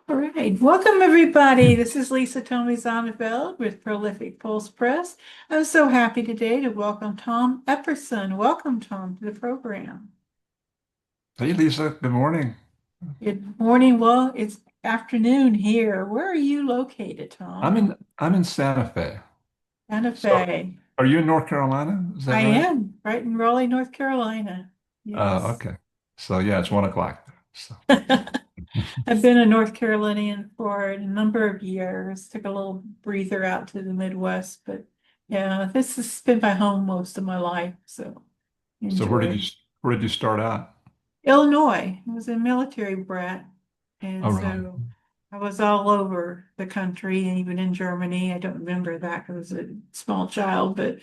All right. Welcome, everybody. This is Lisa Tomey Zonneveld with Prolific Pulse Press. I'm so happy today to welcome Tom Epperson. Welcome, Tom, to the program. Hey Lisa, good morning. Good morning. Well, it's afternoon here. Where are you located, I'm Tom? in I'm in Santa Fe. Santa So Fe. are you in North Carolina? Is that I right? am right in Raleigh, North Carolina. Yes. Okay. So yeah, it's 1 o'clock. So I've been a North Carolinian for a number of years. Took a little breather out to the Midwest, but yeah, this has been my home most of my life, so so enjoy. where did you start out? Illinois, I was a military brat, and Oh, really? so I was all over the country and even in Germany. I don't remember that because I was a small child, but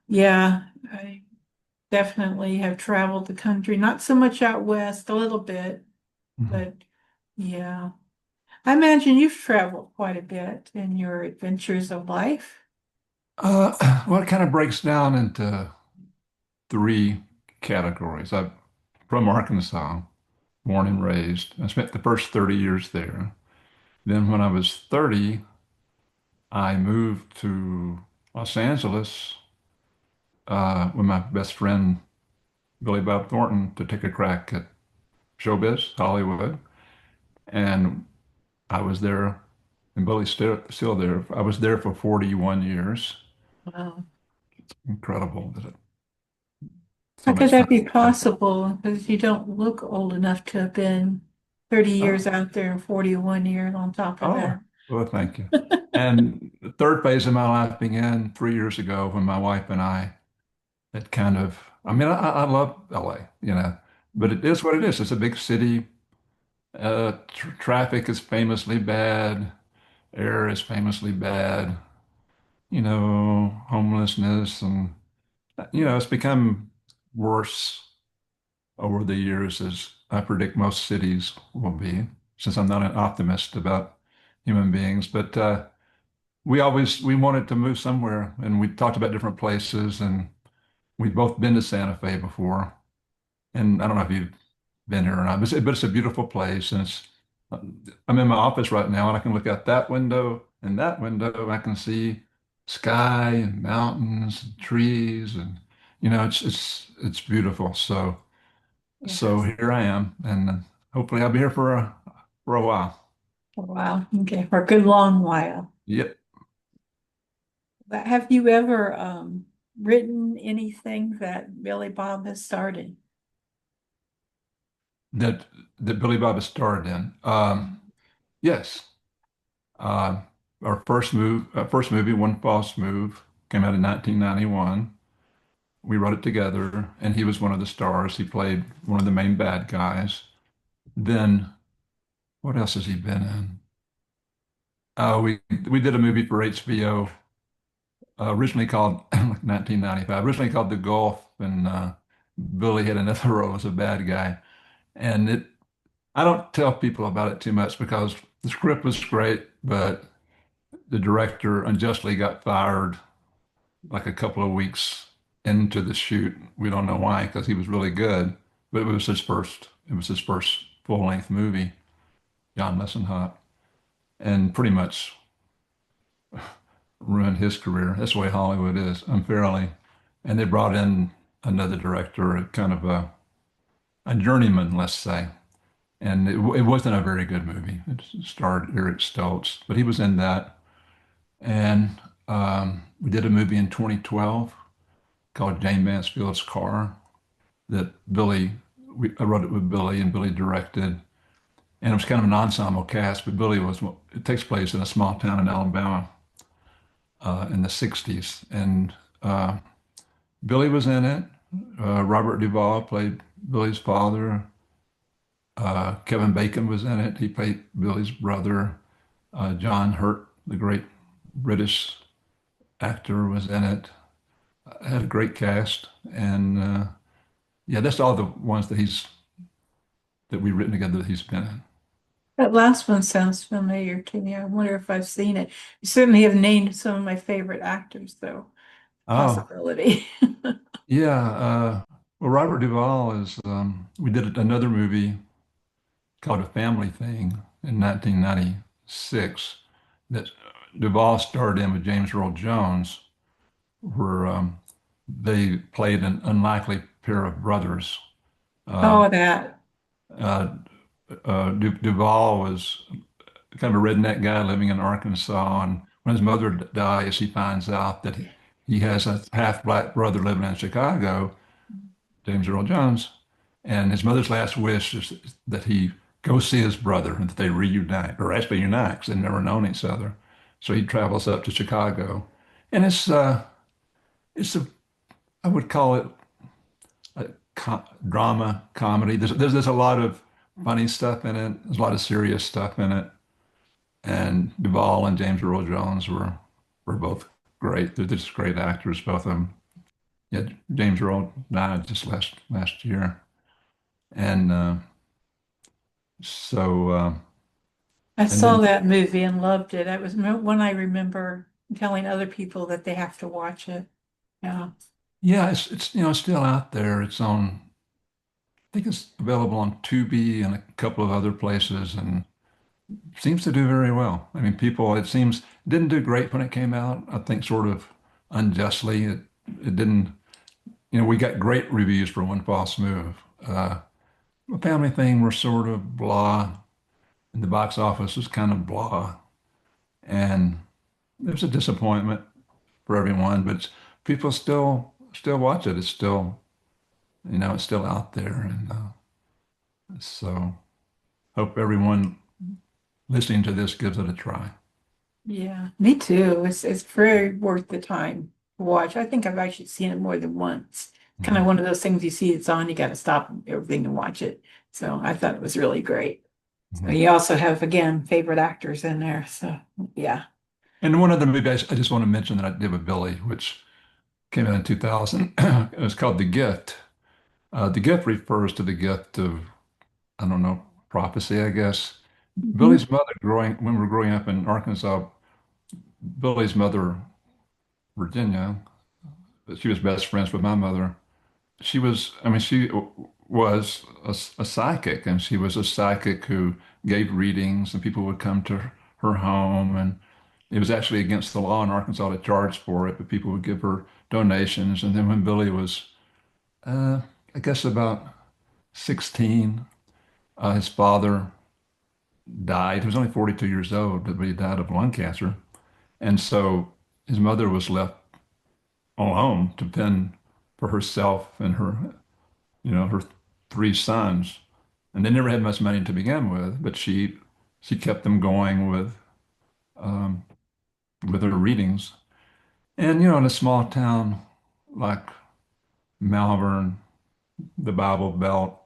yeah, I definitely have traveled the country, not so much out west, a little bit, Mhm. but yeah. I imagine you've traveled quite a bit in your adventures of life. Well, it kind of breaks down into three categories. I'm from Arkansas, born and raised. I spent the first 30 years there. Then when I was 30, I moved to Los Angeles with my best friend Billy Bob Thornton to take a crack at showbiz, Hollywood. And I was there, and Billy's still there. I was there for 41 years. Wow. Incredible that How so could much time. that be possible? Because you don't look old enough to have been 30 years Oh, out there and 41 years on top of oh, that. well, thank you. And the third phase of my life began 3 years ago when my wife and I had kind of, I love LA, but it is what it is. It's a big city. Traffic is famously bad. Air is famously bad. Homelessness and it's become worse over the years as I predict most cities will be, since I'm not an optimist about human beings. But we wanted to move somewhere, and we talked about different places, and we've both been to Santa Fe before. And I don't know if you've been here or not, but it's a beautiful place, and I'm in my office right now, and I can look out that window and that window, and I can see sky and mountains and trees, and it's beautiful. So Yes. here I am, and hopefully I'll be here for a while. Wow. Okay. For a good long while. Yep. But have you ever written anything that Billy Bob has started? That that Billy Bob has starred in. Yes. Uh, our first movie, One False Move, came out in 1991. We wrote it together, and he was one of the stars. He played one of the main bad guys. Then, what else has he been in? We did a movie for HBO, originally called like 1995, originally called The Gulf, and Billy had another role as a bad guy. And I don't tell people about it too much because the script was great, but the director unjustly got fired like a couple of weeks into the shoot. We don't know why, because he was really good, but it was his first full-length movie, John Messenhop, and pretty much ruined his career. That's the way Hollywood is, unfairly. And they brought in another director, kind of a journeyman, let's say. And it wasn't a very good movie. It starred Eric Stoltz, but he was in that. And we did a movie in 2012 called Jane Mansfield's Car that I wrote it with Billy, and Billy directed. And it was kind of an ensemble cast, but it takes place in a small town in Alabama in the 60s. And Billy was in it. Robert Duvall played Billy's father. Kevin Bacon was in it. He played Billy's brother. John Hurt, the great British actor, was in it. Had a great cast. And yeah, that's all the ones that we've written together that he's been in. That last one sounds familiar to me. I wonder if I've seen it. You certainly have named some of my favorite actors, though. Oh, Possibility. yeah. Well, Robert Duvall we did another movie called A Family Thing. in 1996 that Duvall starred in with James Earl Jones, where they played an unlikely pair of brothers. Uh, Oh, that. uh, Duvall was kind of a redneck guy living in Arkansas, and when his mother dies, he finds out that he has a half-black brother living in Chicago, James Earl Jones, and his mother's last wish is that he go see his brother and that they reunite, or actually unite, because they've never known each other. So he travels up to Chicago, and it's a I would call it a drama comedy. There's a lot of funny stuff in it. There's a lot of serious stuff in it. And Duvall and James Earl Jones were both great. They're just great actors, both of them. Yeah, James Earl died just last year, and so I and saw then that movie and loved it. That was one I remember telling other people that they have to watch it. Yeah. yeah, it's it's still out there. It's on. I think it's available on Tubi and a couple of other places, and seems to do very well. I mean, people, it seems, didn't do great when it came out. I think sort of unjustly. It didn't, we got great reviews for One False Move. A Family Thing were sort of blah, and the box office was kind of blah. And it was a disappointment for everyone, but people still watch it. It's still, it's still out there. And so hope everyone listening to this gives it a try. Yeah, me too. It's very worth the time to watch. I think I've actually seen it more than once. Kind of Mhm. one of those things you see it's on, you got to stop everything and watch it. So I thought it was really great. So Mhm. you also have, again, favorite actors in there. So yeah. And one other movie I just want to mention that I did with Billy, which came out in 2000. It was called The Gift. The gift refers to the gift of, I don't know, prophecy, I guess. Mhm. Billy's mother, when we were growing up in Arkansas, Billy's mother, Virginia, she was best friends with my mother. She was a psychic, and she was a psychic who gave readings, and people would come to her home, and it was actually against the law in Arkansas to charge for it, but people would give her donations. And then when Billy was, uh, I guess about 16, his father died. He was only 42 years old, but he died of lung cancer. And so his mother was left alone to fend for herself and her three sons. And they never had much money to begin with, but she kept them going um, with her readings. And in a small town like Malvern, the Bible Belt,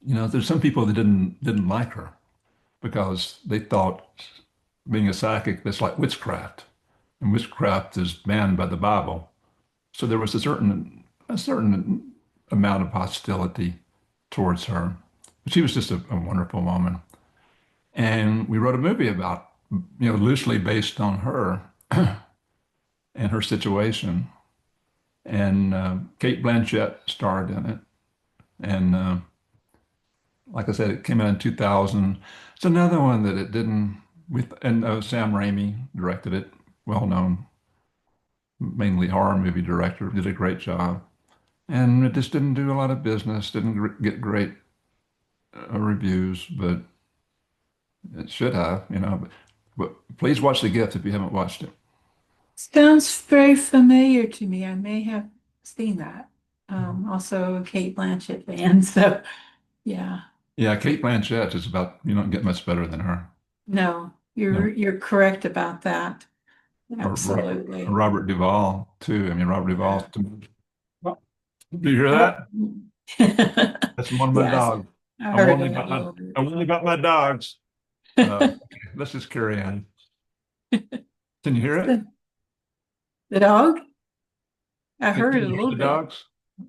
there's some people that didn't like her because they thought being a psychic, that's like witchcraft, and witchcraft is banned by the Bible. So there was a certain amount of hostility towards her. But she was just a wonderful woman. And we wrote a movie about, loosely based on her and her situation. And Kate Blanchett starred in it. And like I said, it came out in 2000. It's another one that it didn't, and Sam Raimi directed it, well known, mainly horror movie director, did a great job. And it just didn't do a lot of business, didn't get great reviews, but it should have, but please watch The Gift if you haven't watched it. Sounds very familiar to me. I may have seen that. Also a Kate Blanchett fan. So yeah. Yeah, Kate Blanchett is about, you don't get much better than her. No, No, you're correct about that. or Absolutely. Robert Duvall too. I mean, Robert Duvall. Yeah. Do you hear Oh. that? That's one of my Yes, dogs. I I'm heard only that a about my, little bit. I'm only about my dogs. Okay, let's just carry on. Can you hear it? The dog? I Can heard it a you hear little the bit. dogs?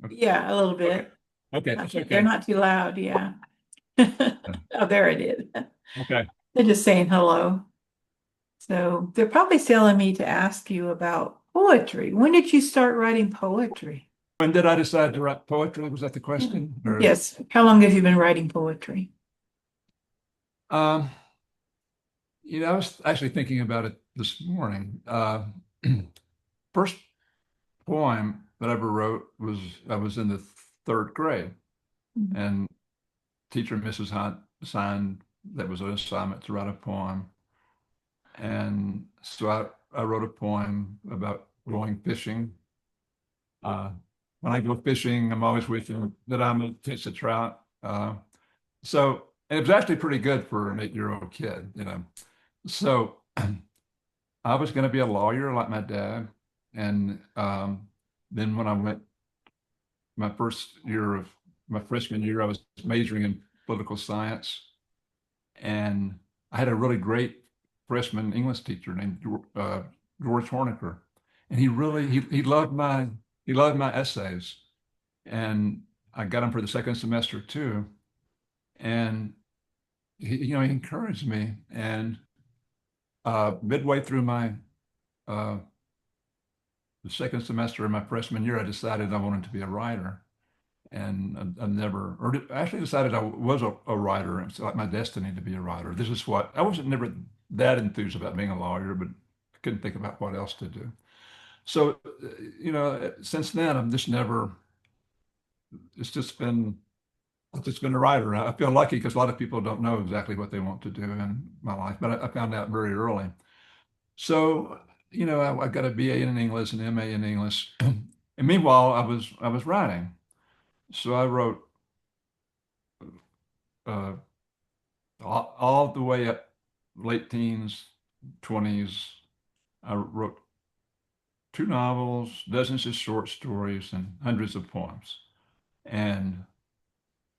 Yeah, a little Okay. bit. Okay, that's They're okay. not too loud, yeah. Oh, there it is. Okay. They're just saying hello. So they're probably telling me to ask you about poetry. When did you start writing poetry? When did I decide to write poetry? Was that the question? Or Yes. How long have you been writing poetry? um, I was actually thinking about it this morning. First poem that I ever wrote was I was in the third grade, Mhm. and teacher Mrs. Hunt assigned that was an assignment to write a poem, and so I wrote a poem about going fishing. Uh, when I go fishing, I'm always wishing that I'm a catch a trout. And it was actually pretty good for an 8-year-old kid, you know. So I was going to be a lawyer like my dad. And then when I went my first year of my freshman year, I was majoring in political science. And I had a really great freshman English teacher named George Horniker. And he loved my essays. And I got him for the second semester too. And he encouraged me. And midway through my uh, the second semester of my freshman year, I decided I wanted to be a writer. And I never, or actually decided I was a writer. It's like my destiny to be a writer. This is what I wasn't never that enthused about being a lawyer, but I couldn't think about what else to do. So, since then, I'm just never, it's just been, I've just been a writer. I feel lucky because a lot of people don't know exactly what they want to do in my life, but I found out very early. So, I got a BA in English and MA in English. And meanwhile, I was writing. So I wrote uh, all the way up late teens, 20s. I wrote two novels, dozens of short stories, and hundreds of poems. And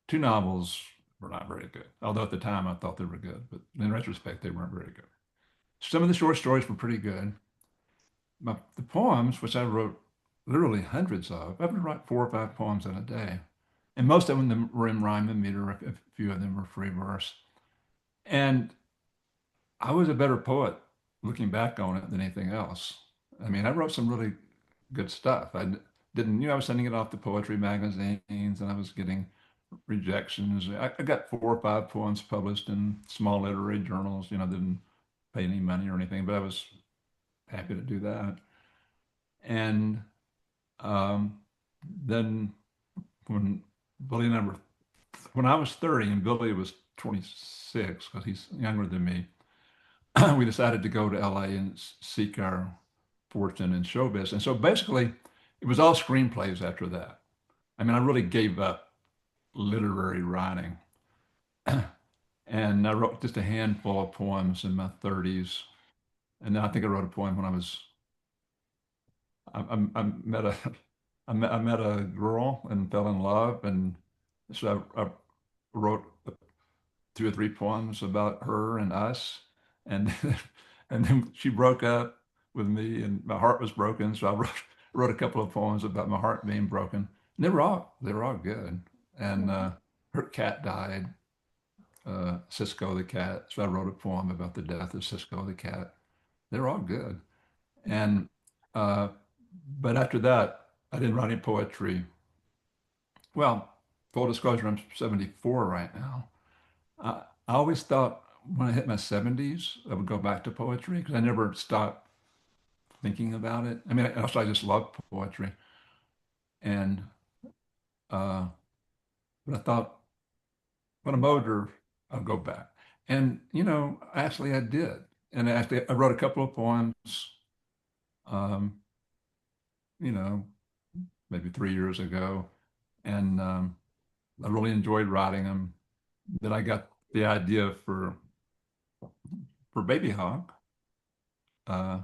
two novels were not very good, although at the time I thought they were good, but in retrospect, they weren't very good. Some of the short stories were pretty good. The poems, which I wrote literally hundreds of, I would write 4 or 5 poems in a day. And most of them were in rhyme and meter. A few of them were free verse. And I was a better poet looking back on it than anything else. I mean, I wrote some really good stuff. Didn't, I was sending it off to poetry magazines and I was getting rejections. I got 4 or 5 poems published in small literary journals, didn't pay any money or anything, but I was happy to do that. And um, then when Billy and I were, when I was 30 and Billy was 26, because he's younger than me, we decided to go to LA and seek our fortune in showbiz. And so basically, it was all screenplays after that. I mean, I really gave up literary writing. And I wrote just a handful of poems in my 30s. And then I think I wrote a poem when I met I met a girl and fell in love. And so I wrote 2 or 3 poems about her and us. And and then she broke up with me and my heart was broken. So I wrote a couple of poems about my heart being broken. And they were all good. And her cat died, Cisco the cat. So I wrote a poem about the death of Cisco the cat. They were all good. And uh, but after that, I didn't write any poetry. Well, full disclosure, I'm 74 right now. I always thought when I hit my 70s, I would go back to poetry because I never stopped thinking about it. I mean, also I just love poetry, and uh, but I thought when I'm older, I'll go back. And actually, I did. And actually, I wrote a couple of poems. Um, you know, maybe 3 years ago, and I really enjoyed writing them. Then I got the idea for Baby Hawk, uh,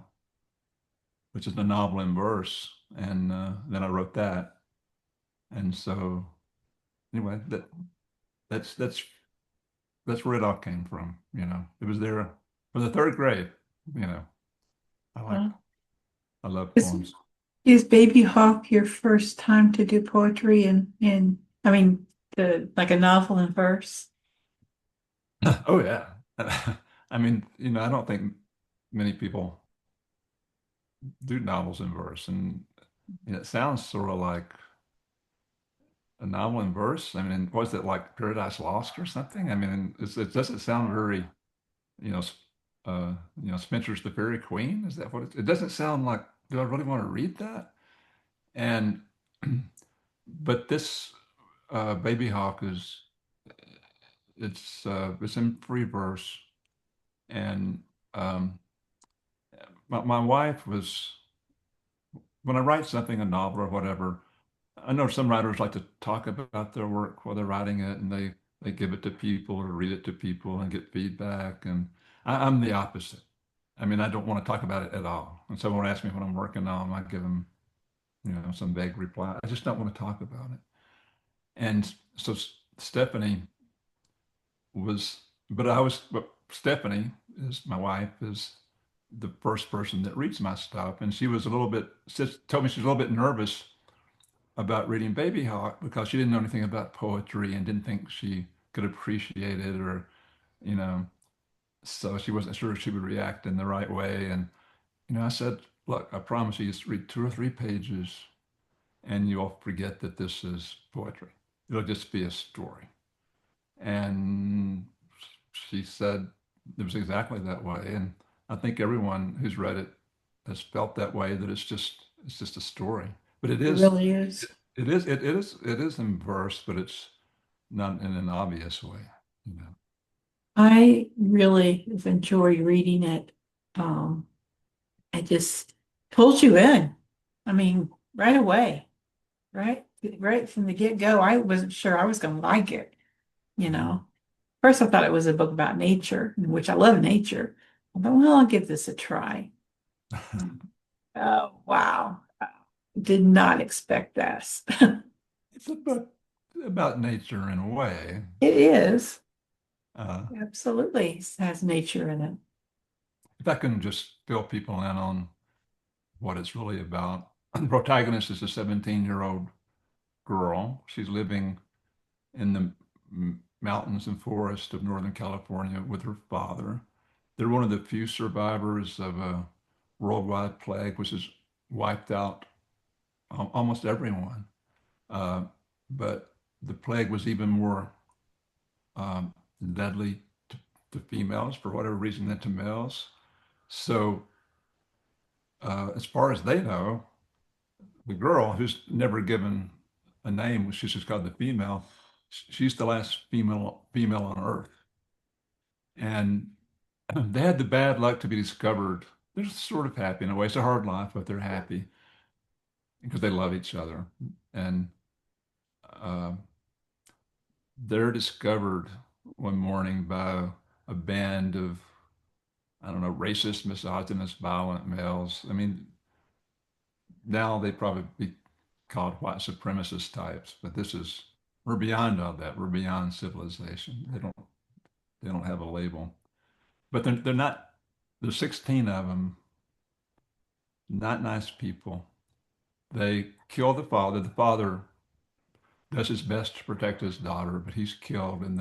which is a novel in verse, and then I wrote that. And so anyway, that's where it all came from. It was there for the third grade. You know, I like Uh, I love Is, poems. is Baby Hawk your first time to do poetry and I mean the like a novel in verse? Oh yeah. I mean, I don't think many people do novels in verse, and it sounds sort of like a novel in verse. I mean, was it like Paradise Lost or something? I mean, it doesn't sound very, you know, Spencer's The Fairy Queen. Is that what it doesn't sound like, do I really want to read that? And but this Baby Hawk is it's in free verse, and um, my wife was when I write something, a novel or whatever. I know some writers like to talk about their work while they're writing it, and they give it to people or read it to people and get feedback. And I'm the opposite. I mean, I don't want to talk about it at all. And someone asks me what I'm working on, I give them, some vague reply. I just don't want to talk about it. And so Stephanie was, but Stephanie is my wife, is the first person that reads my stuff. And she was a little bit, told me she was a little bit nervous about reading Baby Hawk because she didn't know anything about poetry and didn't think she could appreciate it or, you know, so she wasn't sure if she would react in the right way. And, I said, look, I promise you, just read 2 or 3 pages and you'll forget that this is poetry. It'll just be a story. And she said it was exactly that way. And I think everyone who's read it has felt that way, that it's just a story. But it It is really is. it is in verse, but it's not in an obvious way, you know. I really have enjoyed reading it. Um, it just pulls you in. I mean, right away, right from the get-go. I wasn't sure I was going to like it, you know. First, I thought it was a book about nature, which I love nature. I thought, well, I'll give this a try. Oh, wow. Did not expect this. It's about nature in a way. It is. Uh, Absolutely has nature in it. if I can just fill people in on what it's really about. The protagonist is a 17-year-old girl. She's living in the mountains and forests of Northern California with her father. They're one of the few survivors of a worldwide plague, which has wiped out almost everyone. Uh, but the plague was even more um, deadly to females for whatever reason than to males. So, as far as they know, the girl who's never given a name, she's just called the female. She's the last female on Earth, and they had the bad luck to be discovered. They're sort of happy in a way. It's a hard life, but they're happy because they love each other. And uh, they're discovered one morning by a band of, I don't know, racist, misogynist, violent males. I mean, now they'd probably be called white supremacist types, but we're beyond all that. We're beyond civilization. They don't have a label, but they're not. There's 16 of them, not nice people. They kill the father. The father does his best to protect his daughter, but he's killed, and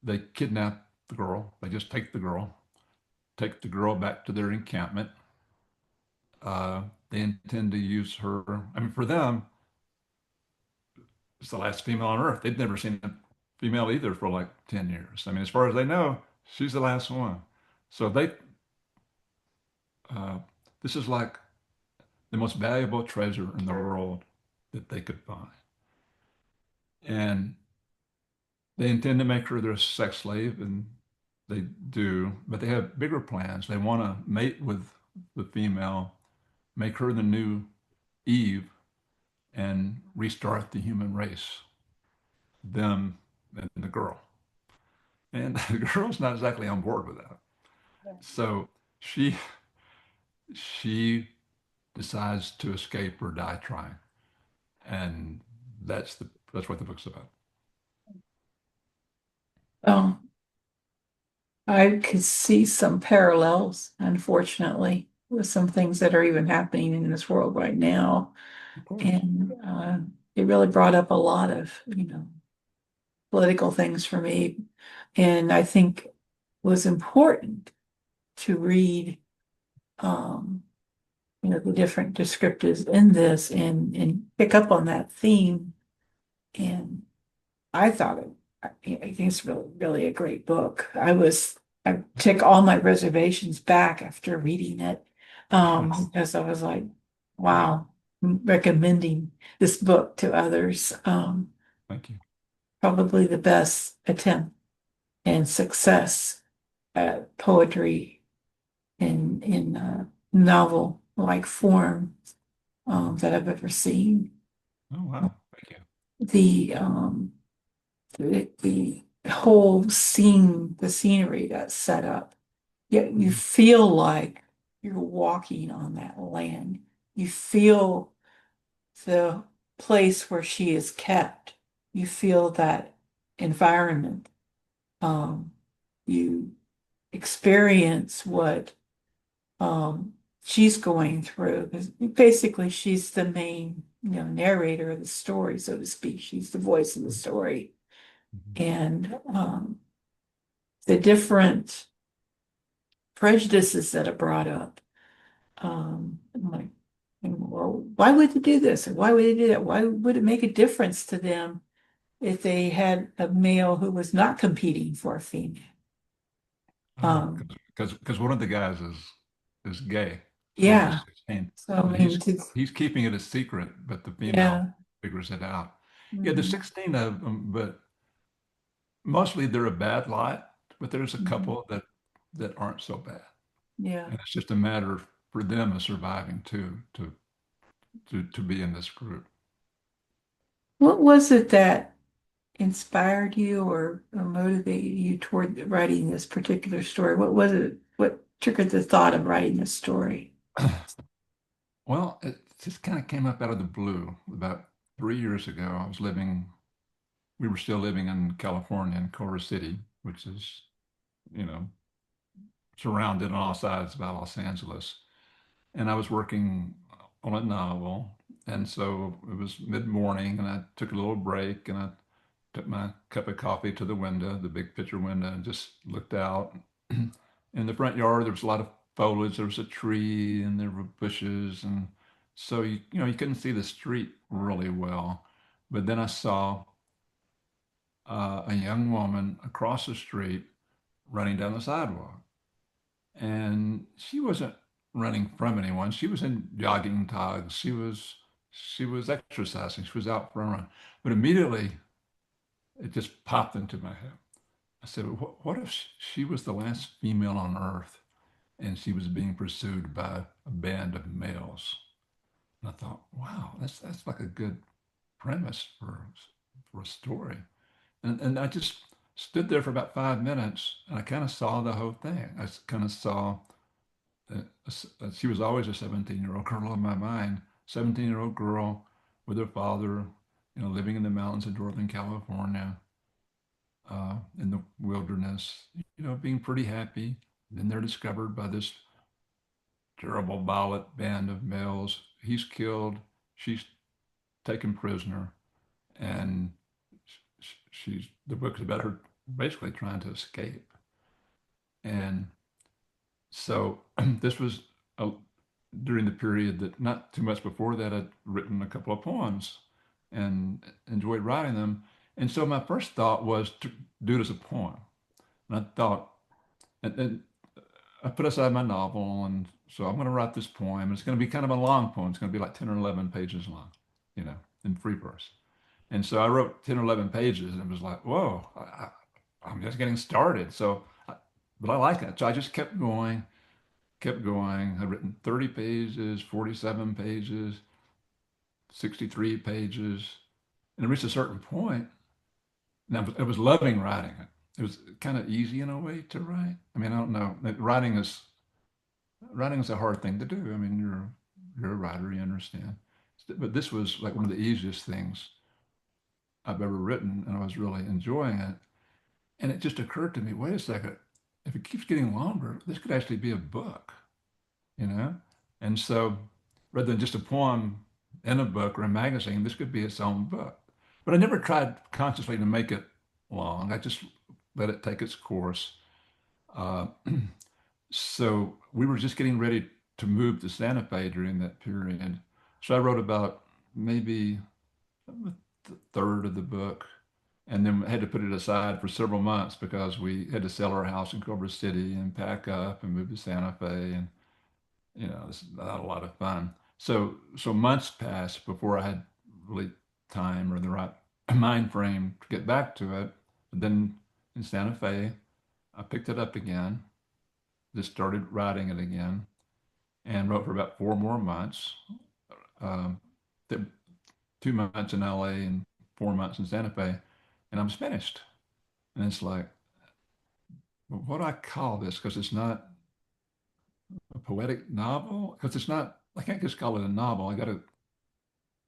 they kidnap the girl. They just take the girl back to their encampment. They intend to use her. I mean, for them, it's the last female on Earth. They'd never seen a female either for like 10 years. I mean, as far as they know, she's the last one. So uh, this is like the most valuable treasure in the world that they could find. And they intend to make her their sex slave, and they do, but they have bigger plans. They want to mate with the female, make her the new Eve, and restart the human race, them and the girl. And the girl's not exactly on board with that. So she she decides to escape or die trying. And that's what the book's about. Um, I could see some parallels, unfortunately, with some things that are even happening in this world right now. Of course. And it really brought up a lot of, political things for me. And I think was important to read, um, the different descriptives in this and pick up on that theme. And I thought I think it's really, really a great book. I was I took all my reservations back after reading it. Because I was like, wow, recommending this book to others. Thank you. Probably the best attempt and success at poetry in novel like form that I've ever seen. Oh, wow. Thank you. The the whole scene, the scenery that's set up, yet you Mhm. feel like you're walking on that land. You feel the place where she is kept. You feel that environment. Um, you experience what she's going through. 'Cause basically, she's the main, narrator of the story, so to speak. She's the voice of the story. Mhm. And the different prejudices that are brought up. I'm like, well, why would they do this? Or why would they do that? Why would it make a difference to them if they had a male who was not competing for a female? Oh, Um, because one of the guys is gay from the yeah. 16, So I but mean, he's keeping it a secret, but the female yeah. figures it out. Yeah, the Mhm, 16 of them, but mostly they're a bad lot, but there's a mhm, couple that aren't so bad. yeah. And it's just a matter for them of surviving too, to be in this group. What was it that inspired you or motivated you toward writing this particular story? What was it? What triggered the thought of writing this story? Well, it just kind of came up out of the blue. About 3 years ago, we were still living in California in Culver City, which is, you know, surrounded on all sides by Los Angeles. And I was working on a novel. And so it was mid-morning, and I took a little break, and I took my cup of coffee to the window, the big picture window, and just looked out. In the front yard, there was a lot of foliage. There was a tree, and there were bushes, and so you couldn't see the street really well. But then I saw a young woman across the street running down the sidewalk, and she wasn't running from anyone. She was in jogging togs. She was exercising. She was out for a run. But immediately it just popped into my head. I said, what if she was the last female on Earth and she was being pursued by a band of males? And I thought, wow, that's like a good premise for a story. And I just stood there for about 5 minutes, and I kind of saw the whole thing. I kind of saw she was always a 17-year-old girl in my mind, 17-year-old girl with her father, living in the mountains of Northern California, in the wilderness, being pretty happy. Then they're discovered by this terrible violent band of males. He's killed. She's taken prisoner, and the book is about her basically trying to escape. And so this was a, during the period that not too much before that I'd written a couple of poems and enjoyed writing them. And so my first thought was to do it as a poem. And I thought, and I put aside my novel, and so I'm going to write this poem. It's going to be kind of a long poem. It's going to be like 10 or 11 pages long, you know, in free verse. And so I wrote 10 or 11 pages, and it was like, whoa, I'm just getting started. But I like it. So I just kept going. I've written 30 pages, 47 pages, 63 pages. And it reached a certain point, and I was loving writing it. It was kind of easy in a way to write. I mean, I don't know. Writing is a hard thing to do. I mean, you're a writer, you understand. But this was like one of the easiest things I've ever written, and I was really enjoying it. And it just occurred to me, wait a second, if it keeps getting longer, this could actually be a book, you know? And so rather than just a poem in a book or a magazine, this could be its own book. But I never tried consciously to make it long. I just let it take its course. Uh, so we were just getting ready to move to Santa Fe during that period. So I wrote about maybe a third of the book. and then had to put it aside for several months because we had to sell our house in Culver City and pack up and move to Santa Fe, and it's not a lot of fun. So months passed before I had really time or the right mind frame to get back to it. But then in Santa Fe, I picked it up again, just started writing it again, and wrote for about 4 more months. Um, th- 2 months in LA and 4 months in Santa Fe, and I was finished. And it's like, well, what do I call this? Because it's not a poetic novel. Because it's not, I can't just call it a novel. I got to,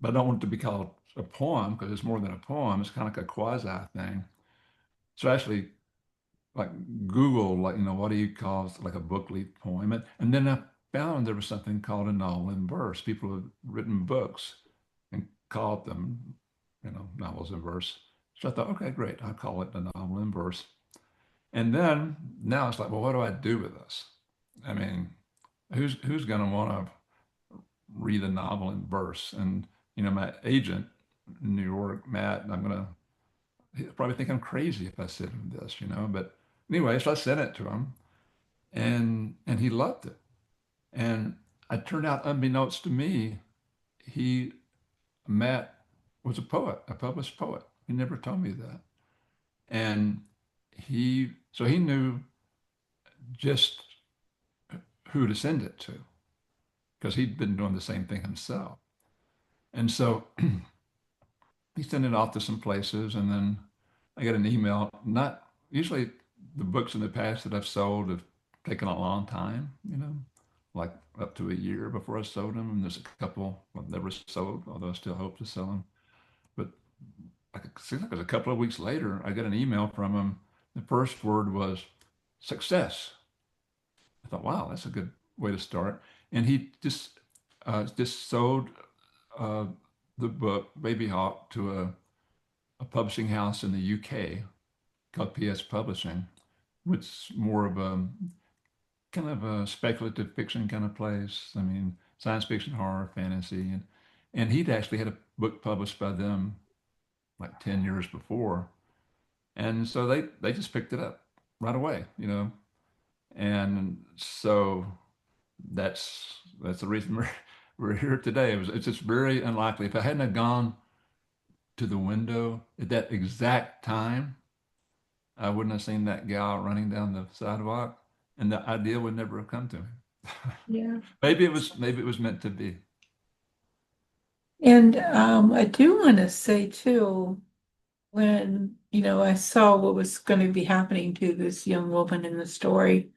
but I don't want it to be called a poem because it's more than a poem. It's kind of like a quasi thing. So actually, like Google, like, what do you call like a book leaf poem? And then I found there was something called a novel in verse. People have written books and called them, novels in verse. So I thought, okay, great. I'll call it a novel in verse. And then now it's like, well, what do I do with this? I mean, who's going to want to read a novel in verse? And my agent in New York, Matt, he'll probably think I'm crazy if I send him this, But anyway, so I sent it to him, and he loved it. And it turned out, unbeknownst to me, he Matt was a poet, a published poet. He never told me that, and he knew just who to send it to because he'd been doing the same thing himself. And so he sent it off to some places, and then I got an email. Not usually the books in the past that I've sold have taken a long time, like up to a year before I sold them. And there's a couple I've never sold, although I still hope to sell them. But it seems like it was a couple of weeks later, I got an email from him. The first word was success. I thought, wow, that's a good way to start. And he just sold uh, the book Baby Hawk to a publishing house in the UK called PS Publishing, which is more of a kind of a speculative fiction kind of place. I mean, science fiction, horror, fantasy, and he'd actually had a book published by them like 10 years before. And so they just picked it up right away, And so that's the reason we're here today. It's just very unlikely. If I hadn't have gone to the window at that exact time, I wouldn't have seen that gal running down the sidewalk, and the idea would never have come to me. Yeah. Maybe it was meant to be. And I do want to say too, when, I saw what was going to be happening to this young woman in the story,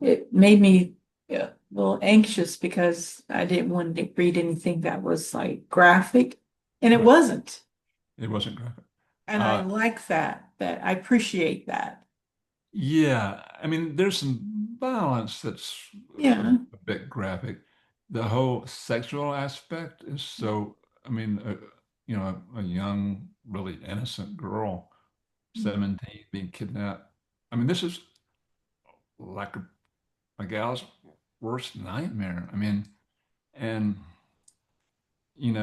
it made me a little anxious because I didn't want to read anything that was like graphic, and it Right. wasn't. It wasn't graphic. And I Uh, like that I appreciate that. yeah, I mean, there's some violence that's Yeah. a bit graphic. The whole sexual aspect is so, I mean, a young, really innocent girl, 17, being kidnapped. I mean, this is like a gal's worst nightmare. I mean, and you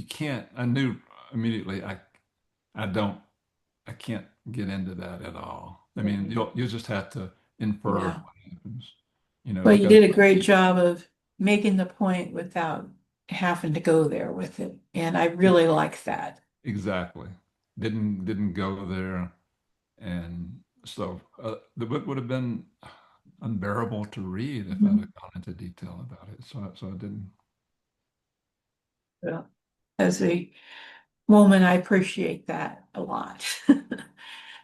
can't. I knew immediately. I don't. I can't get into that at all. I mean, you'll just have to infer Yeah. what happens, Well, you because did a great job of making the point without having to go there with it. And I really like that. exactly didn't go there, and so the book would have been unbearable to read if I'd Mhm. have gone into detail about it. So I didn't. Well, as a woman, I appreciate that a lot.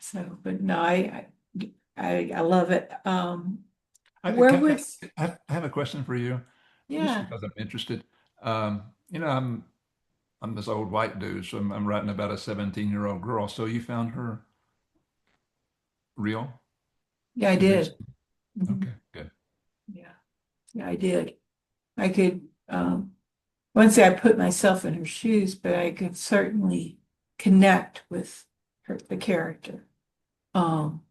So, but no, I love it. Where was, I have a question for you, just yeah, because I'm interested. Um, you know, I'm I'm this old white dude, so I'm writing about a 17-year-old girl. So you found her real? yeah, I Is this did. Mhm. okay? Good. Yeah, yeah, I did. I could, once I put myself in her shoes, but I could certainly connect with the character.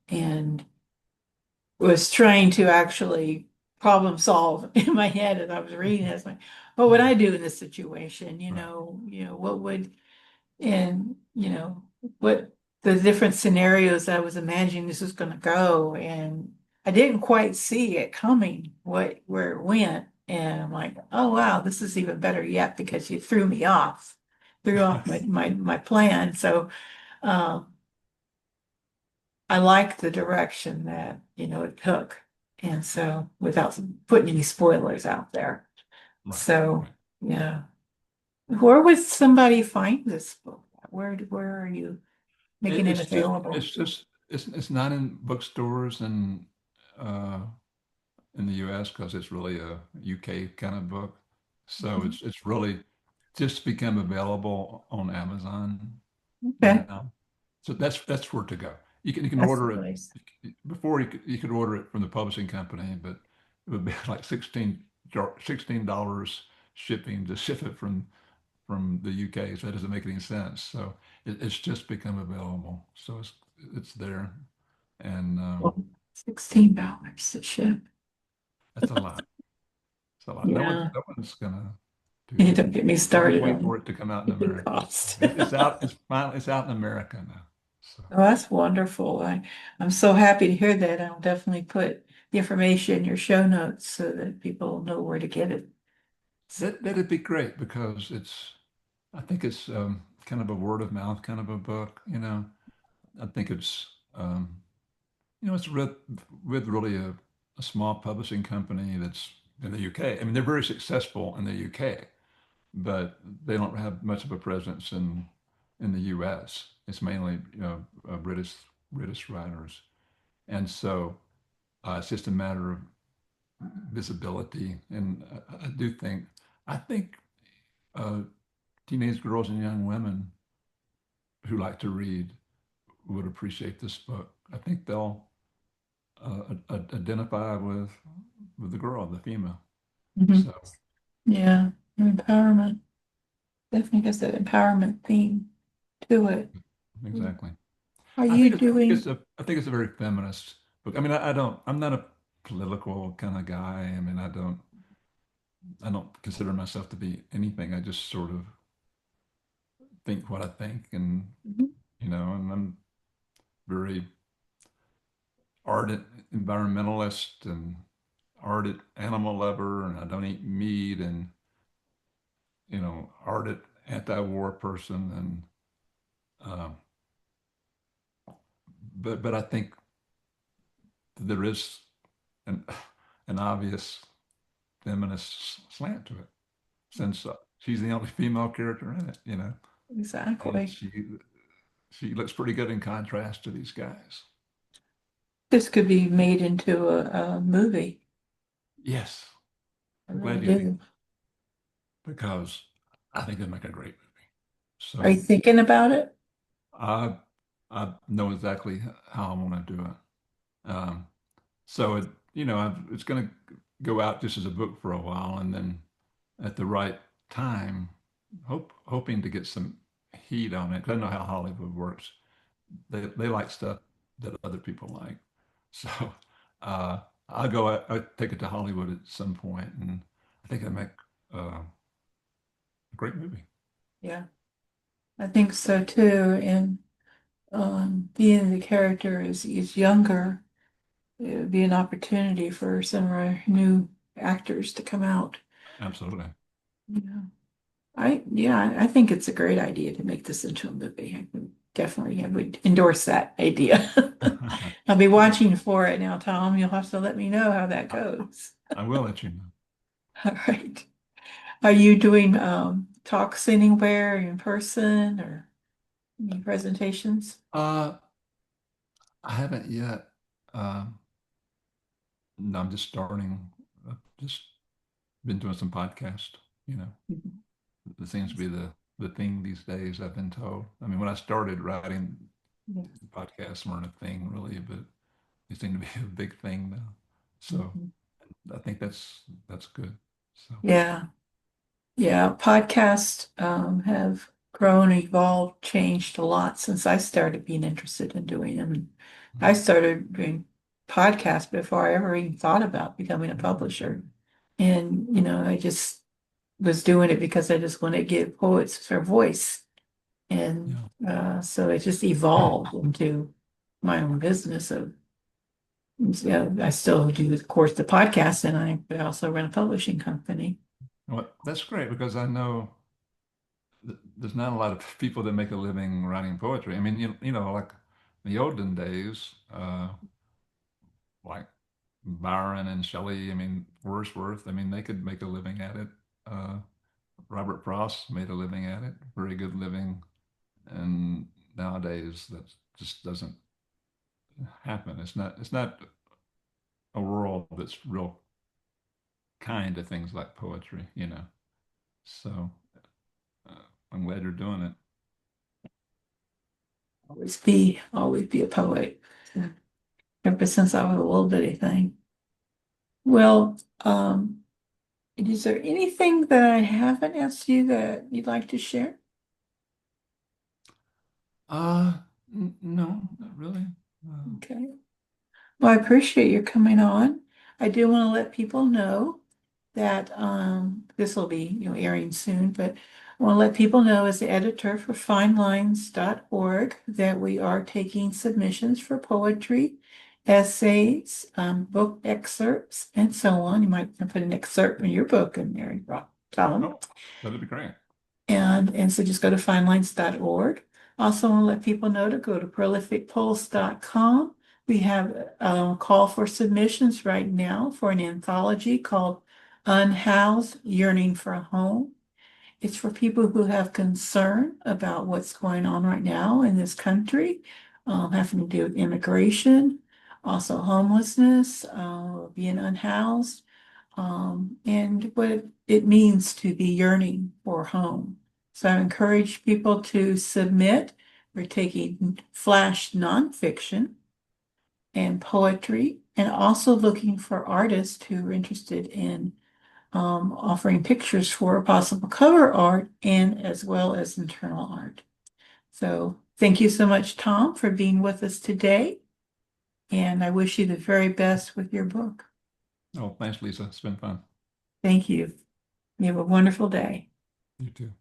And was trying to actually problem solve in my head as I was reading it. I was like, what would Yeah, I do in this situation? right. What would, and you know, what the different scenarios I was imagining this was going to go. And I didn't quite see it coming, where it went. And I'm like, oh, wow, this is even better yet because you threw off my plan. So, um, I like the direction that, it took. And so without putting any spoilers out there. Right, So, right. yeah. Where would somebody find this book? Where are you making it It's just available? it's not in bookstores and uh, in the U.S. because it's really a UK kind of book. So Mhm. it's really just become available on Amazon Okay, now. So that's where to go. You can that's the order it place. before you could order it from the publishing company, but it would be like $16 shipping to ship it from the UK. So that doesn't make any sense. So it's just become available. So it's there, and Well, $16 to ship. that's a lot. It's a lot. No one's Yeah, no one's gonna do you that. don't get me We'll just started wait on for it to come out in shipping America. costs. It's out. It's out in America now. So Oh, that's wonderful. I'm so happy to hear that. I'll definitely put the information in your show notes so that people know where to get it. that'd be great because I think it's kind of a word of mouth kind of a book. I think it's it's with really a small publishing company that's in the UK. I mean, they're very successful in the UK, but they don't have much of a presence in the U.S. It's mainly British writers, and so it's just a matter of visibility. And I think uh, teenage girls and young women who like to read would appreciate this book. I think they'll identify with the girl, the female. Mhm. So Yeah, empowerment. Definitely has that empowerment theme to it. exactly. Are I you think it's I think doing? it's a I think it's a very feminist book. I mean, I'm not a political kind of guy. I mean, I don't consider myself to be anything. I just sort of think what I think, and Mhm. and I'm very ardent environmentalist and ardent animal lover, and I don't eat meat, and ardent anti-war person, and uh, but I think there is an an obvious feminist slant to it since she's the only female character in it, and Exactly. she looks pretty good in contrast to these guys. This could be made into a movie. Yes, I I'm really glad you think do. because I think they make a great movie. Are you So thinking about it? I I know exactly how I want to do it. Um, so it's going to go out just as a book for a while, and then at the right time, hoping to get some heat on it. 'Cause I know how Hollywood works. They like stuff that other people like. So uh, I take it to Hollywood at some point, and I think I make a great movie. Yeah, I think so too. And being the character is younger, it would be an opportunity for some of our new actors to come out. Absolutely. Yeah. I think it's a great idea to make this into a movie. I would endorse that idea. I'll be watching for it now, Tom. You'll have to let me know how that I, goes. I will let you know. All right. Are you doing talks anywhere in person or any presentations? Uh, I haven't yet. Um, no, I'm just starting. I've just been doing some podcast. You know, Mhm. it seems to be the thing these days. I've been told. I mean, when I started writing, Yeah. podcasts weren't a thing really, but they seem to be a big thing now. So Mhm. I think that's good. So Yeah. Yeah, podcasts have grown, evolved, changed a lot since I started being interested in doing them. I started doing podcasts before I ever even thought about becoming a publisher. And, I just was doing it because I just want to give poets their voice. And Yeah. so it just evolved into my own business of, yeah, I still do, of course, the podcast, and I also run a publishing company. Well, that's great because I know there's not a lot of people that make a living writing poetry. I mean, like in the olden days, like Byron and Shelley, I mean, Wordsworth, I mean, they could make a living at it. Uh, Robert Frost made a living at it, very good living. And nowadays, that just doesn't happen. It's not a world that's real kind to things like poetry. So uh, I'm glad you're doing it. Always be a poet. Ever since I was a little bitty thing. Well, is there anything that I haven't asked you that you'd like to share? No, not really. Okay. Well, I appreciate your coming on. I do want to let people know that this will be, airing soon, but I want to let people know as the editor for finelines.org that we are taking submissions for poetry, essays, book excerpts, and so on. You might put an excerpt from your book in there, Tom. Oh, that'd be great. And so just go to finelines.org. Also, want to let people know to go to prolificpulse.com. We have a call for submissions right now for an anthology called Unhoused, Yearning for a Home. It's for people who have concern about what's going on right now in this country, having to do with immigration, also homelessness, being unhoused, and what it means to be yearning for home. So I encourage people to submit. We're taking flash nonfiction and poetry, and also looking for artists who are interested in offering pictures for possible cover art and as well as internal art. So thank you so much, Tom, for being with us today. And I wish you the very best with your book. Oh, thanks, Lisa. It's been fun. Thank you. You have a wonderful day. You too.